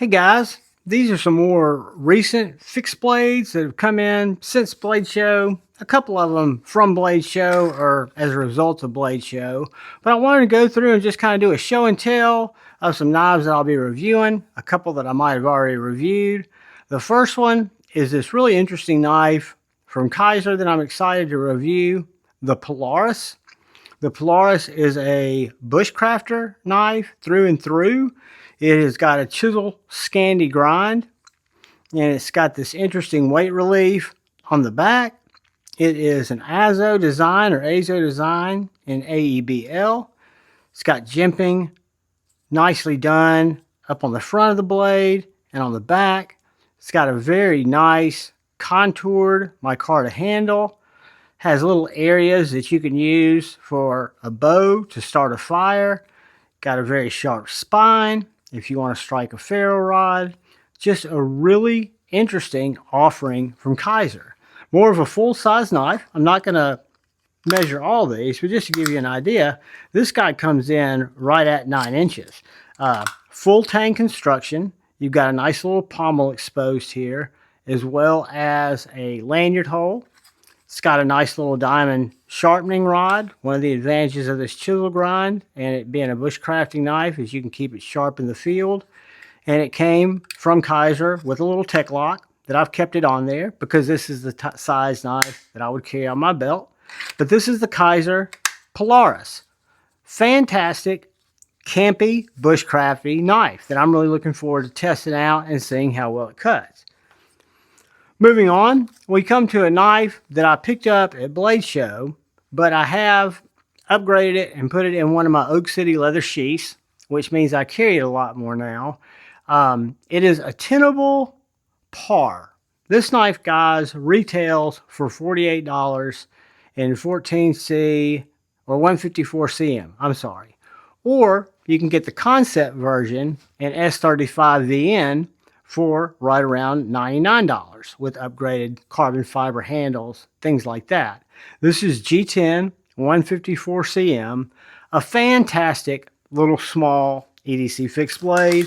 Hey guys, these are some more recent fixed blades that have come in since Blade Show. A couple of them from Blade Show or as a result of Blade Show. But I wanted to go through and just kind of do a show and tell of some knives that I'll be reviewing. A couple that I might have already reviewed. The first one is this really interesting knife from Kizer that I'm excited to review. The Polaris. The Polaris is a bushcrafter knife through and through. It has got a chisel Scandi grind, and it's got this interesting weight relief on the back. It is an Azo design or Azo design in AEBL. It's got jimping nicely done up on the front of the blade and on the back. It's got a very nice contoured micarta handle. Has little areas that you can use for a bow to start a fire. Got a very sharp spine if you want to strike a ferro rod. Just a really interesting offering from Kizer. More of a full-size knife. I'm not going to measure all these, but just to give you an idea, this guy comes in right at 9 inches. Full tang construction. You've got a nice little pommel exposed here, as well as a lanyard hole. It's got a nice little diamond sharpening rod. One of the advantages of this chisel grind and it being a bushcrafting knife is you can keep it sharp in the field. And it came from Kizer with a little tech lock that I've kept it on there because this is the size knife that I would carry on my belt. But this is the Kizer Polaris. Fantastic, campy, bushcrafty knife that I'm really looking forward to testing out and seeing how well it cuts. Moving on, we come to a knife that I picked up at Blade Show, but I have upgraded it and put it in one of my Oak City leather sheaths, which means I carry it a lot more now. It is a Tenable Parr. This knife, guys, retails for $48 in 14C or 154 cm. I'm sorry. Or you can get the concept version in S35VN for right around $99 with upgraded carbon fiber handles, things like that. This is G10 154 cm, a fantastic little small EDC fixed blade.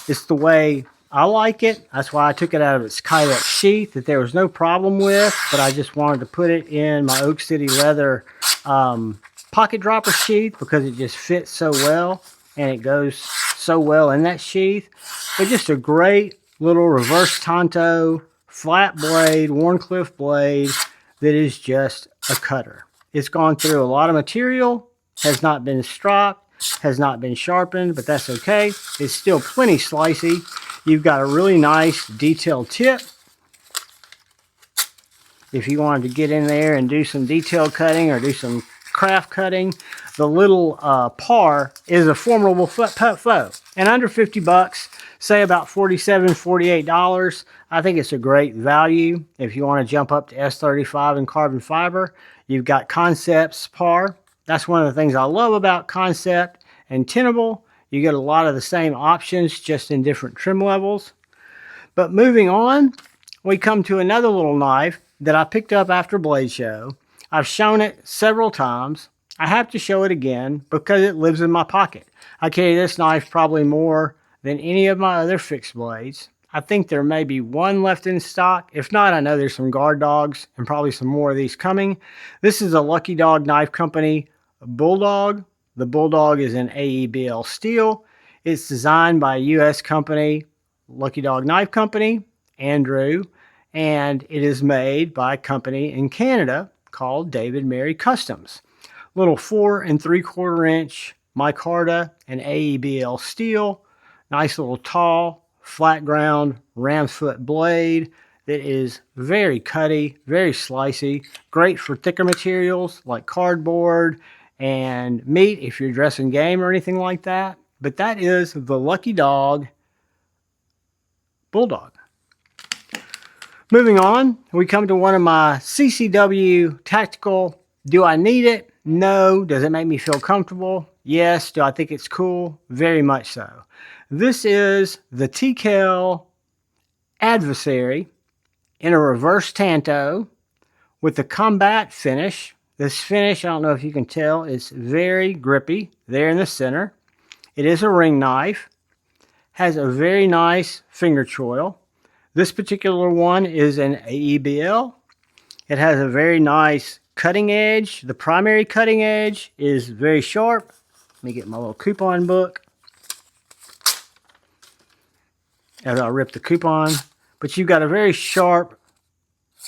It's the way I like it. That's why I took it out of its Kydex sheath that there was no problem with, but I just wanted to put it in my Oak City leather pocket dropper sheath because it just fits so well and it goes so well in that sheath. But just a great little reverse Tanto flat blade, Wharncliffe blade that is just a cutter. It's gone through a lot of material, has not been stropped, has not been sharpened, but that's okay. It's still plenty slicey. You've got a really nice detailed tip. If you wanted to get in there and do some detail cutting or do some craft cutting, the little Parr is a formidable foe. And under 50 bucks, say about $47, $48, I think it's a great value. If you want to jump up to S35 and carbon fiber, you've got Concepts Parr. That's one of the things I love about Concept and Tenable. You get a lot of the same options, just in different trim levels. But moving on, we come to another little knife that I picked up after Blade Show. I've shown it several times. I have to show it again because it lives in my pocket. I carry this knife probably more than any of my other fixed blades. I think there may be one left in stock. If not, I know there's some guard dogs and probably some more of these coming. This is a Lucky Dog Knife Company Bulldog. The Bulldog is in AEBL steel. It's designed by a U.S. company, Lucky Dog Knife Company, Andrew, and it is made by a company in Canada called David Mary Customs. Little 4 3/4 inch micarta and AEBL steel. Nice little tall, flat ground, ram's foot blade that is very cutty, very slicey. Great for thicker materials like cardboard and meat if you're dressing game or anything like that. But that is the Lucky Dog Bulldog. Moving on, we come to one of my CCW tactical. Do I need it? No. Does it make me feel comfortable? Yes. Do I think it's cool? Very much so. This is the TKL Adversary in a reverse Tanto with the combat finish. This finish, I don't know if you can tell, is very grippy there in the center. It is a ring knife. has a very nice finger choil. This particular one is an AEBL. It has a very nice cutting edge. The primary cutting edge is very sharp. Let me get my little coupon book. As I'll rip the coupon. But you've got a very sharp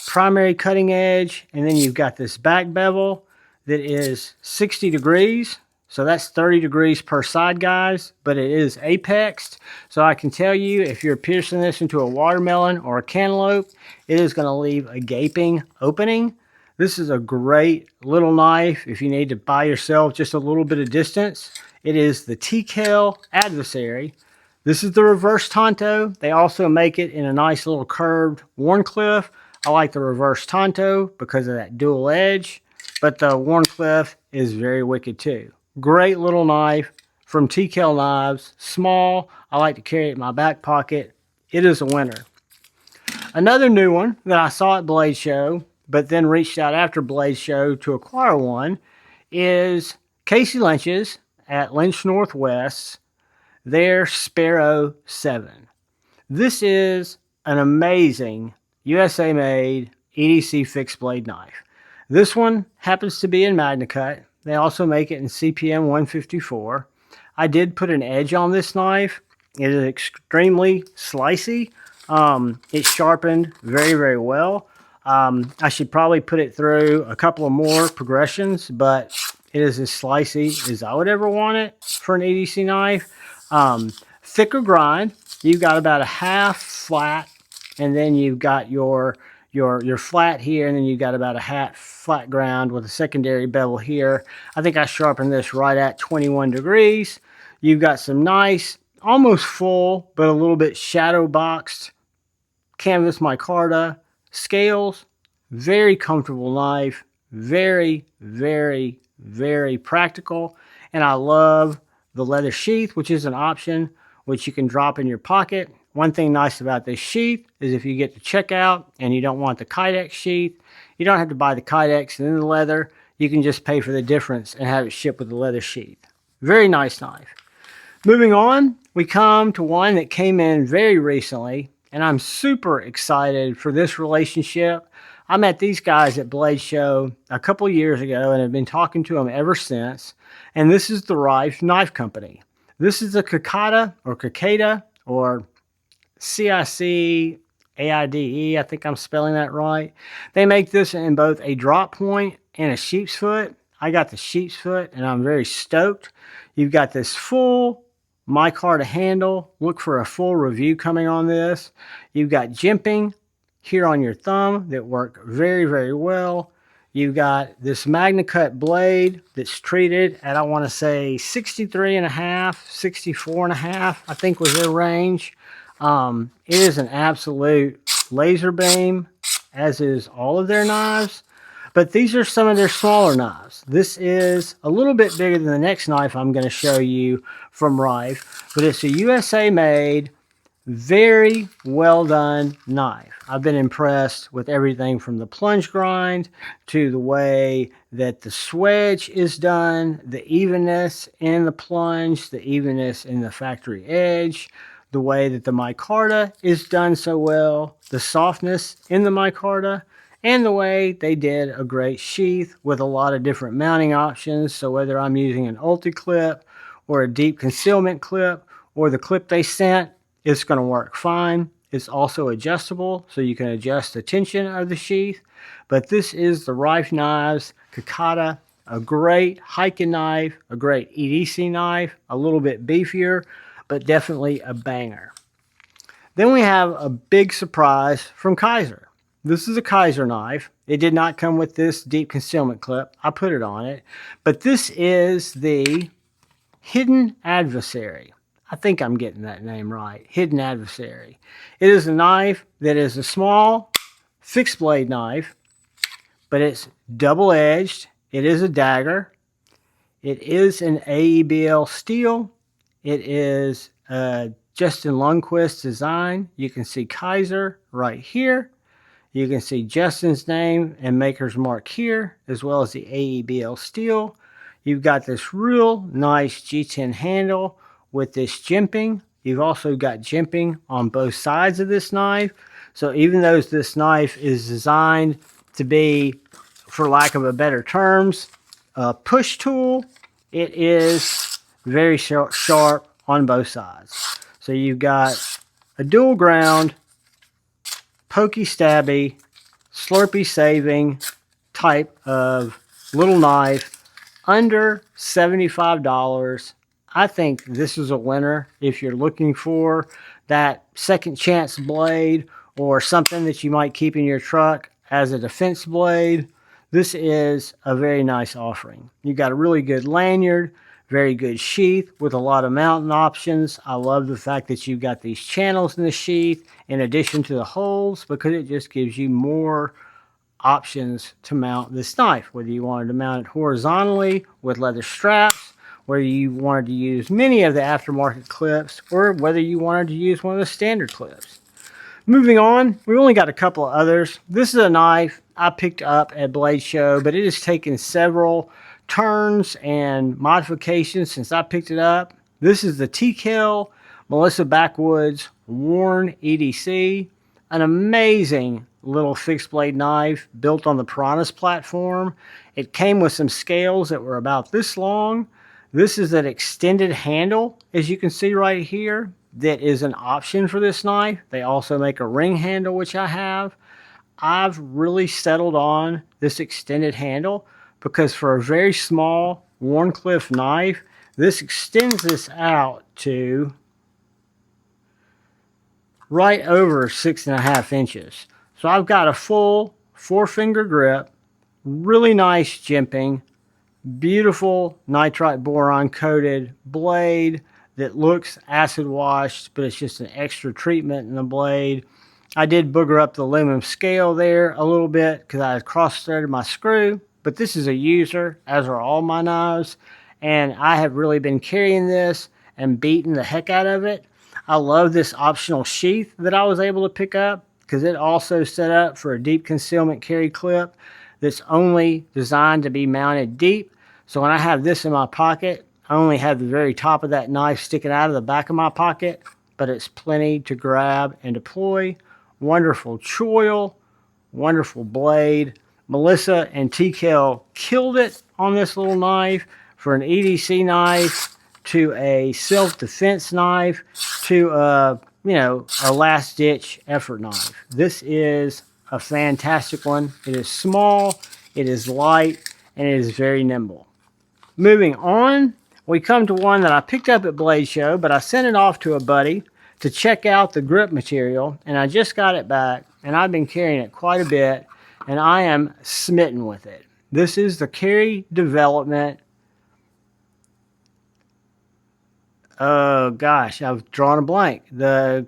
primary cutting edge, and then you've got this back bevel that is 60 degrees. So that's 30 degrees per side, guys, but it is apexed. So I can tell you, if you're piercing this into a watermelon or a cantaloupe, it is going to leave a gaping opening. This is a great little knife if you need to buy yourself just a little bit of distance. It is the TKL Adversary. This is the reverse Tanto. They also make it in a nice little curved Wharncliffe. I like the reverse Tanto because of that dual edge, but the Wharncliffe is very wicked too. Great little knife from TKL Knives. Small. I like to carry it in my back pocket. It is a winner. Another new one that I saw at Blade Show, but then reached out after Blade Show to acquire one, is Casey Lynch's at Lynch Northwest, their Sparrow 7. This is an amazing USA-made EDC fixed blade knife. This one happens to be in MagnaCut. They also make it in CPM 154. I did put an edge on this knife. It is extremely slicey. It's sharpened very, very well. I should probably put it through a couple of more progressions, but it is as slicey as I would ever want it for an EDC knife. Thicker grind. You've got about a half flat, and then you've got your flat here, and then you've got about a half flat ground with a secondary bevel here. I think I sharpened this right at 21 degrees. You've got some nice, almost full, but a little bit shadow boxed canvas micarta scales. Very comfortable knife. Very, very, very practical. And I love the leather sheath, which is an option, which you can drop in your pocket. One thing nice about this sheath is if you get to checkout and you don't want the Kydex sheath, you don't have to buy the Kydex and then the leather. You can just pay for the difference and have it shipped with the leather sheath. Very nice knife. Moving on, we come to one that came in very recently, and I'm super excited for this relationship. I met these guys at Blade Show a couple years ago and have been talking to them ever since. And this is the Reiff Knife Company. This is a Cicada or CICAIDE. I think I'm spelling that right. They make this in both a drop point and a sheep's foot. I got the sheep's foot and I'm very stoked. You've got this full micarta handle. Look for a full review coming on this. You've got jimping here on your thumb that work very, very well. You've got this MagnaCut blade that's treated at, I want to say, 63.5, 64.5, I think was their range. It is an absolute laser beam, as is all of their knives. But these are some of their smaller knives. This is a little bit bigger than the next knife I'm going to show you from Reiff, but it's a USA-made, very well done knife. I've been impressed with everything from the plunge grind to the way that the swedge is done, the evenness in the plunge, the evenness in the factory edge, the way that the micarta is done so well, the softness in the micarta, and the way they did a great sheath with a lot of different mounting options. So whether I'm using an ulti clip or a deep concealment clip or the clip they sent, it's going to work fine. It's also adjustable, so you can adjust the tension of the sheath. But this is the Refe Knives Cicada, a great hiking knife, a great EDC knife, a little bit beefier, but definitely a banger. Then we have a big surprise from Kaiser. This is a Kaiser knife. It did not come with this deep concealment clip. I put it on it. But this is the Hidden Adversary. I think I'm getting that name right. Hidden Adversary. It is a knife that is a small fixed blade knife, but it's double-edged. It is a dagger. It is an AEBL steel. It is Justin Lundquist design. You can see Kaiser right here. You can see Justin's name and maker's mark here, as well as the AEBL steel. You've got this real nice G10 handle with this jimping. you've also got jimping on both sides of this knife. So even though this knife is designed to be, for lack of a better terms, a push tool, it is very sharp on both sides. So you've got a dual ground, pokey stabby, slurpy saving type of little knife under $75. I think this is a winner if you're looking for that second chance blade or something that you might keep in your truck as a defense blade. This is a very nice offering. You got a really good lanyard, very good sheath with a lot of mounting options. I love the fact that you've got these channels in the sheath in addition to the holes, because it just gives you more options to mount this knife, whether you wanted to mount it horizontally with leather straps, whether you wanted to use many of the aftermarket clips, or whether you wanted to use one of the standard clips. Moving on, we only got a couple of others. This is a knife I picked up at Blade Show, but it has taken several turns and modifications since I picked it up. This is the T.Kell Melissa Backwoods Wharn EDC, an amazing little fixed blade knife built on the Piranhas platform. It came with some scales that were about this long. This is an extended handle, as you can see right here, that is an option for this knife. They also make a ring handle, which I have. I've really settled on this extended handle because for a very small Wharncliffe knife, this extends this out to right over 6.5 inches. So I've got a full 4-finger grip, really nice jimping, beautiful nitrite boron coated blade that looks acid washed, but it's just an extra treatment in the blade. I did booger up the aluminum scale there a little bit because I had cross-threaded my screw, but this is a user, as are all my knives, and I have really been carrying this and beating the heck out of it. I love this optional sheath that I was able to pick up because it also set up for a deep concealment carry clip that's only designed to be mounted deep. So when I have this in my pocket, I only have the very top of that knife sticking out of the back of my pocket, but it's plenty to grab and deploy. Wonderful choil, wonderful blade. Melissa and T.Kell killed it on this little knife, for an EDC knife to a self-defense knife to a last-ditch effort knife. This is a fantastic one. It is small, it is light, and it is very nimble. Moving on, we come to one that I picked up at Blade Show, but I sent it off to a buddy to check out the grip material, and I just got it back, and I've been carrying it quite a bit, and I am smitten with it. This is the Carry Development. Oh gosh, I've drawn a blank. The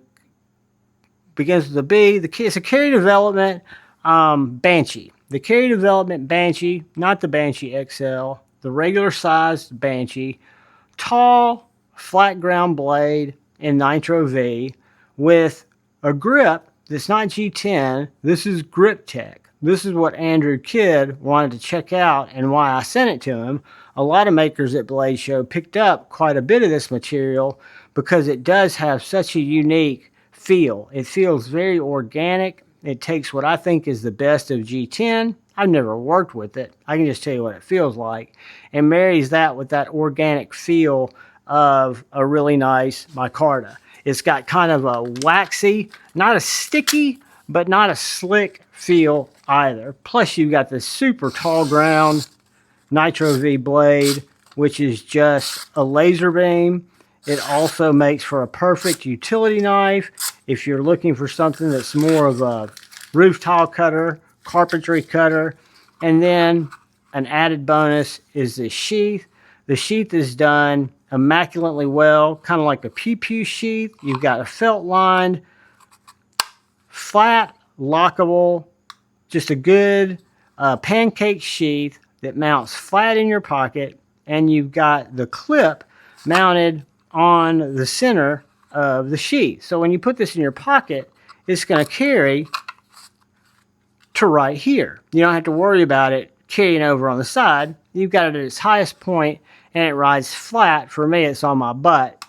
begins with a B. It's a Carry Development Banshee. The Carry Development Banshee, not the Banshee XL, the regular sized Banshee. Tall, flat ground blade in Nitro V with a grip that's not G10. This is Grip Tech. This is what Andrew Kidd wanted to check out and why I sent it to him. A lot of makers at Blade Show picked up quite a bit of this material because it does have such a unique feel. It feels very organic. It takes what I think is the best of G10. I've never worked with it. I can just tell you what it feels like, and marries that with that organic feel of a really nice micarta. It's got kind of a waxy, not a sticky, but not a slick feel either. Plus you've got this super tall ground Nitro V blade, which is just a laser beam. It also makes for a perfect utility knife if you're looking for something that's more of a roof tile cutter, carpentry cutter. And then an added bonus is the sheath. The sheath is done immaculately well, kind of like a pew-pew sheath. You've got a felt lined, flat, lockable, just a good pancake sheath that mounts flat in your pocket, and you've got the clip mounted on the center of the sheath. So when you put this in your pocket, it's going to carry to right here. You don't have to worry about it carrying over on the side. You've got it at its highest point, and it rides flat. For me, it's on my butt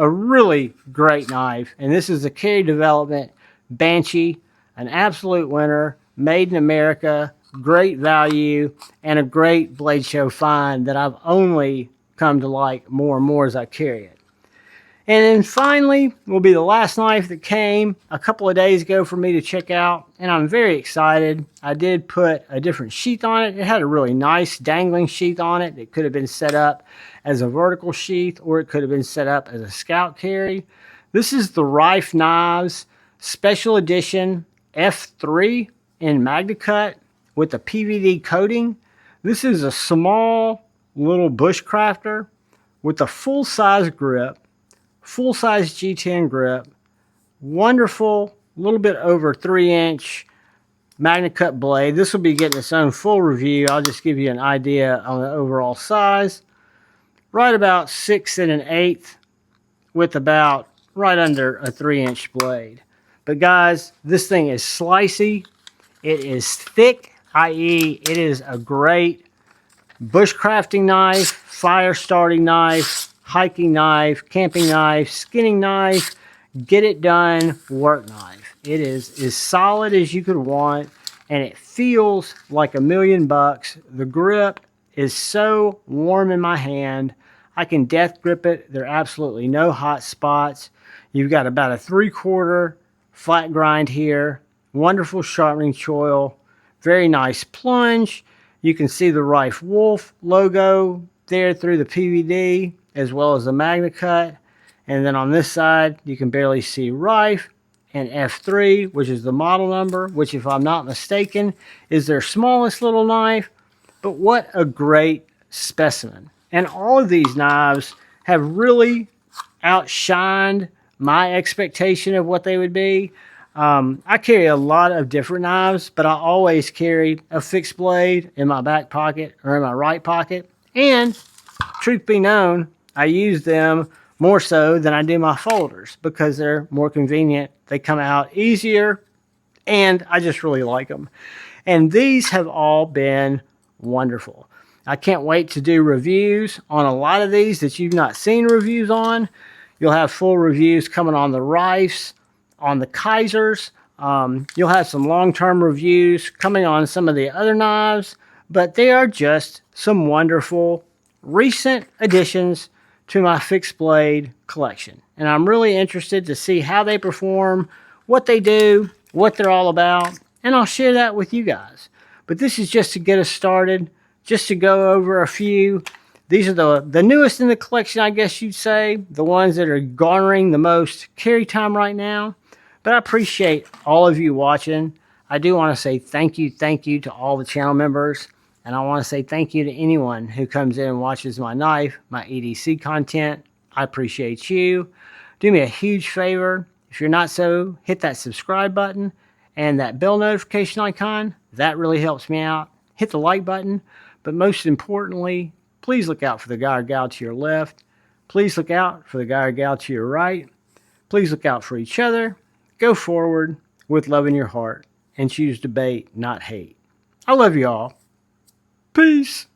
a really great knife. And this is a Carry Development Banshee, an absolute winner, made in America, great value, and a great blade show find that I've only come to like more and more as I carry it. And then finally will be the last knife that came a couple of days ago for me to check out, and I'm very excited. I did put a different sheath on it. It had a really nice dangling sheath on it. It could have been set up as a vertical sheath, or it could have been set up as a scout carry. This is the Reif Knives Special Edition F3 in Magna Cut with a PVD coating. This is a small little bushcrafter with a full-size grip, full-size G10 grip, wonderful, little bit over 3-inch Magna Cut blade. This will be getting its own full review. I'll just give you an idea on the overall size. Right about 6 1/8 with about right under a 3-inch blade. But guys, this thing is slicey. It is thick, i.e. it is a great bushcrafting knife, fire starting knife, hiking knife, camping knife, skinning knife, get it done work knife. It is as solid as you could want, and it feels like $1,000,000. The grip is so warm in my hand. I can death grip it. There are absolutely no hot spots. You've got about a 3/4 flat grind here. Wonderful sharpening choil. Very nice plunge. You can see the Reiff Wolf logo there through the PVD, as well as the Magna Cut. And then on this side, you can barely see Reiff and F3, which is the model number, which, if I'm not mistaken, is their smallest little knife. But what a great specimen. And all of these knives have really outshined my expectation of what they would be. I carry a lot of different knives, but I always carry a fixed blade in my back pocket or in my right pocket. And truth be known, I use them more so than I do my folders because they're more convenient. They come out easier, and I just really like them. And these have all been wonderful. I can't wait to do reviews on a lot of these that you've not seen reviews on. You'll have full reviews coming on the Reiffs, on the Kaisers. You'll have some long-term reviews coming on some of the other knives, but they are just some wonderful recent additions to my fixed blade collection. And I'm really interested to see how they perform, what they do, what they're all about, and I'll share that with you guys. But this is just to get us started, just to go over a few. These are the newest in the collection, I guess you'd say, the ones that are garnering the most carry time right now. But I appreciate all of you watching. I do want to say thank you to all the channel members. And I want to say thank you to anyone who comes in and watches my knife, my EDC content. I appreciate you. Do me a huge favor. If you're not so, hit that subscribe button and that bell notification icon. That really helps me out. Hit the like button. But most importantly, please look out for the guy or gal to your left. Please look out for the guy or gal to your right. Please look out for each other. Go forward with love in your heart and choose debate, not hate. I love you all. Peace.